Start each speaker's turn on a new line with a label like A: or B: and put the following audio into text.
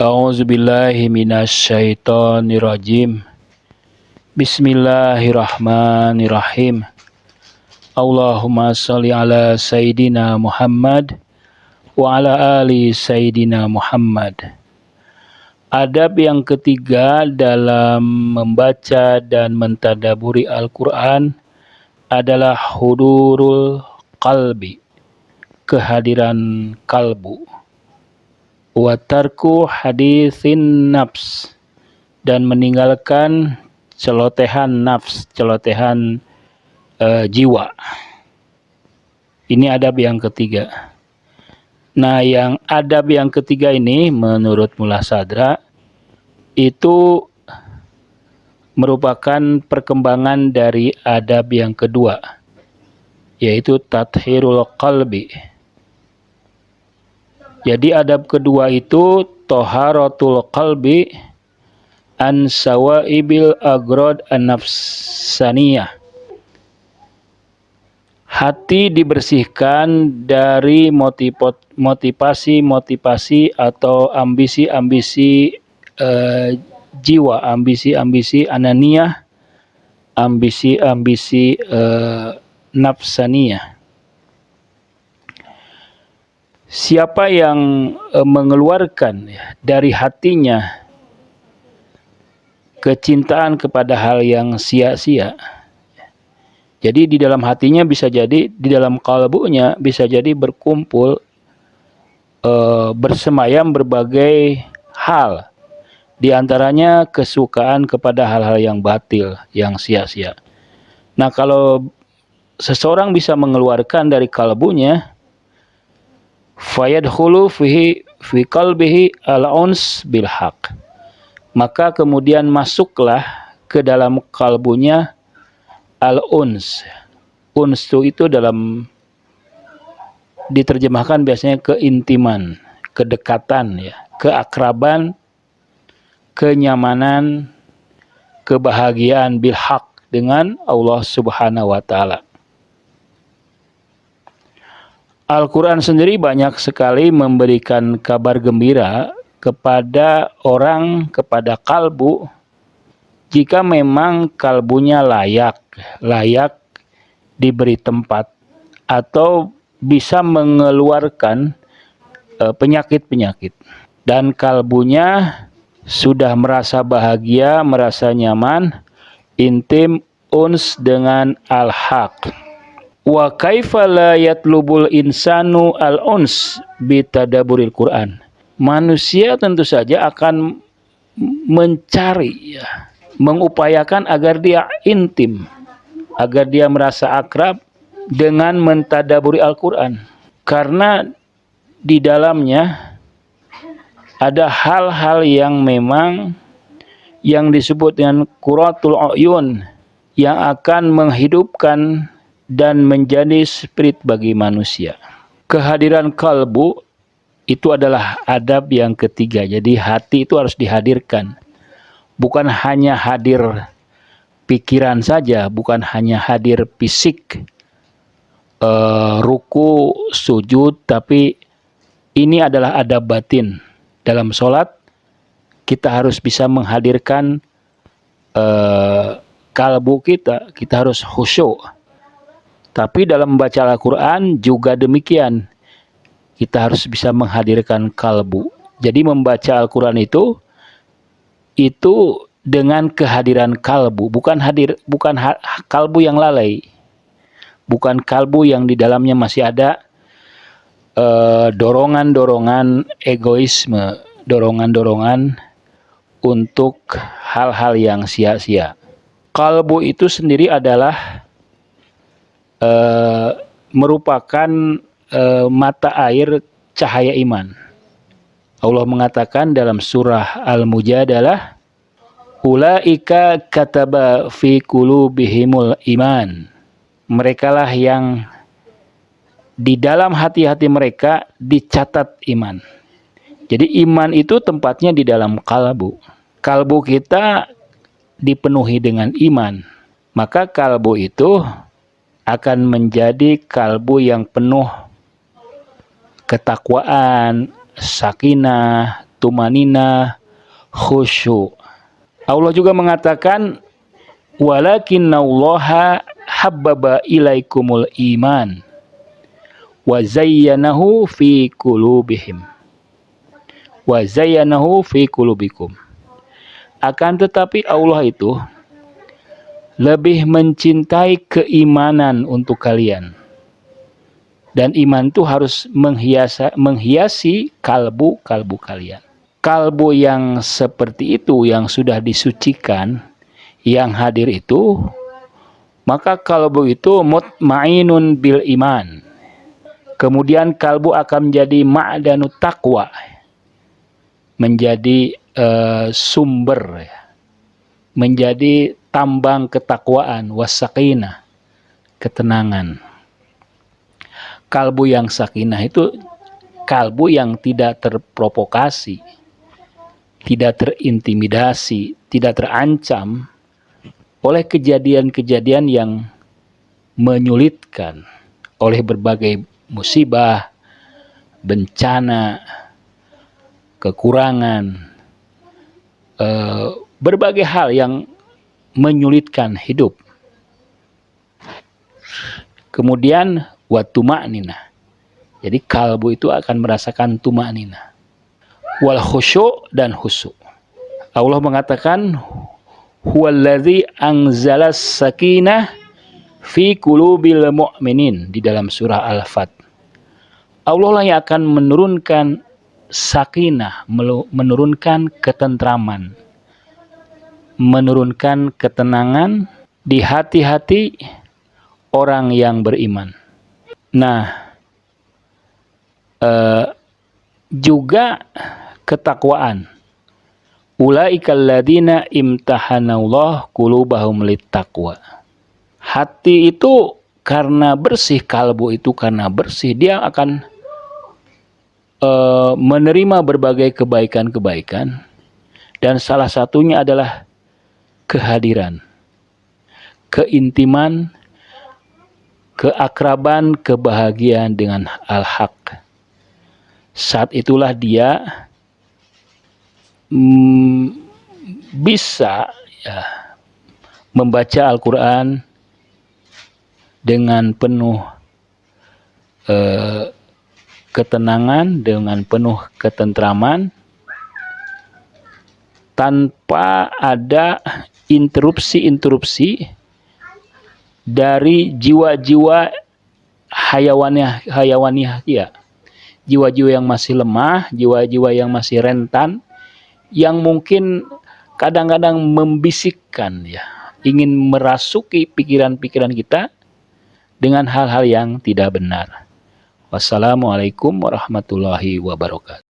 A: A'udzubillahi minasyaitonirrajim. Bismillahirrahmanirrahim. Allahumma sholli ala Sayyidina Muhammad wa ala ali Sayyidina Muhammad. Adab yang ketiga dalam membaca dan mentadaburi Al-Quran adalah hudurul qalbi, kehadiran kalbu. Wa tarku hadithin nafs, dan meninggalkan celotehan nafs, celotehan jiwa. Ini adab yang ketiga. Nah, yang adab yang ketiga ini menurut Mullah Sadra itu merupakan perkembangan dari adab yang kedua, yaitu tathhirul qalbi. Jadi adab kedua itu toharatul qalbi an sawaibil agrod an-nafsaniyah. Hati dibersihkan dari motivasi-motivasi atau ambisi-ambisi jiwa, ambisi-ambisi ananiyah, ambisi-ambisi nafsaniyah. Siapa yang mengeluarkan dari hatinya kecintaan kepada hal yang sia-sia, jadi di dalam hatinya bisa jadi, di dalam kalbunya bisa jadi berkumpul, bersemayam berbagai hal, di antaranya kesukaan kepada hal-hal yang batil, yang sia-sia. Nah, kalau seseorang bisa mengeluarkan dari kalbunya, fayadkhulu fi qalbihi al-uns bil haq, maka kemudian masuklah ke dalam kalbunya al-uns. Uns itu dalam diterjemahkan biasanya keintiman, kedekatan, ya, keakraban, kenyamanan, kebahagiaan bil haq, dengan Allah Subhanahu wa taala. Al-Quran sendiri banyak sekali memberikan kabar gembira kepada orang, kepada kalbu, jika memang kalbunya layak diberi tempat atau bisa mengeluarkan penyakit-penyakit. Dan kalbunya sudah merasa bahagia, merasa nyaman, intim, uns dengan al-haq. Wa kaifa la yatlubul insanu al-uns bitadaburil Quran. Manusia tentu saja akan mencari, mengupayakan agar dia intim, agar dia merasa akrab dengan mentadaburi Al-Quran. Karena di dalamnya ada hal-hal yang memang yang disebut dengan qurratul uyun, yang akan menghidupkan dan menjadi spirit bagi manusia. Kehadiran kalbu itu adalah adab yang ketiga. Jadi hati itu harus dihadirkan. Bukan hanya hadir pikiran saja, bukan hanya hadir fisik, ruku, sujud, tapi ini adalah adab batin. Dalam sholat kita harus bisa menghadirkan kalbu kita harus khusyuk. Tapi dalam membaca Al-Quran juga demikian. Kita harus bisa menghadirkan kalbu. Jadi membaca Al-Quran itu dengan kehadiran kalbu. Bukan kalbu yang lalai. Bukan kalbu yang di dalamnya masih ada dorongan-dorongan egoisme. Dorongan-dorongan untuk hal-hal yang sia-sia. Kalbu itu sendiri adalah merupakan mata air cahaya iman. Allah mengatakan dalam surah Al-Mujadalah, ulaika kataba fi qulubihimul iman. Merekalah yang di dalam hati-hati mereka dicatat iman. Jadi iman itu tempatnya di dalam kalbu. Kalbu kita dipenuhi dengan iman, maka kalbu itu akan menjadi kalbu yang penuh ketakwaan, sakinah, tumanina, khusyuk. Allah juga mengatakan walakinnallaha habbaba ilaikumul iman wa zayyanahu fi qulubihim wa zayyanahu fi qulubikum. Akan tetapi Allah itu lebih mencintai keimanan untuk kalian. Dan iman itu harus menghiasi kalbu kalian. Kalbu yang seperti itu, yang sudah disucikan, yang hadir itu, maka kalbu itu mutmainun bil iman. Kemudian kalbu akan menjadi ma'danut taqwa, menjadi sumber, menjadi tambang ketakwaan, wasakinah, ketenangan. Kalbu yang sakinah itu kalbu yang tidak terprovokasi, tidak terintimidasi, tidak terancam oleh kejadian-kejadian yang menyulitkan, oleh berbagai musibah, bencana, kekurangan, berbagai hal yang menyulitkan hidup. Kemudian watuma'ninah. Jadi kalbu itu akan merasakan tuma'ninah. Wal khusyuk dan khusyuk. Allah mengatakan huwallazi anzalas sakinah fi qulubil mu'minin di dalam surah Al-Fat. Allah lah yang akan menurunkan sakinah, menurunkan ketentraman, menurunkan ketenangan di hati-hati orang yang beriman. Nah, juga ketakwaan. Ulaikal ladzina imtahanallahu qulubahum littaqwa. Hati itu karena bersih, kalbu itu karena bersih, dia akan menerima berbagai kebaikan-kebaikan, dan salah satunya adalah kehadiran, keintiman, keakraban, kebahagiaan dengan al-haq. Saat itulah dia bisa membaca Al-Quran dengan penuh ketenangan, dengan penuh ketentraman, tanpa ada interupsi dari jiwa-jiwa hayawaniah, ya, jiwa-jiwa yang masih lemah, jiwa-jiwa yang masih rentan, yang mungkin kadang-kadang membisikkan, ya, ingin merasuki pikiran-pikiran kita dengan hal-hal yang tidak benar. Wassalamualaikum warahmatullahi wabarakatuh.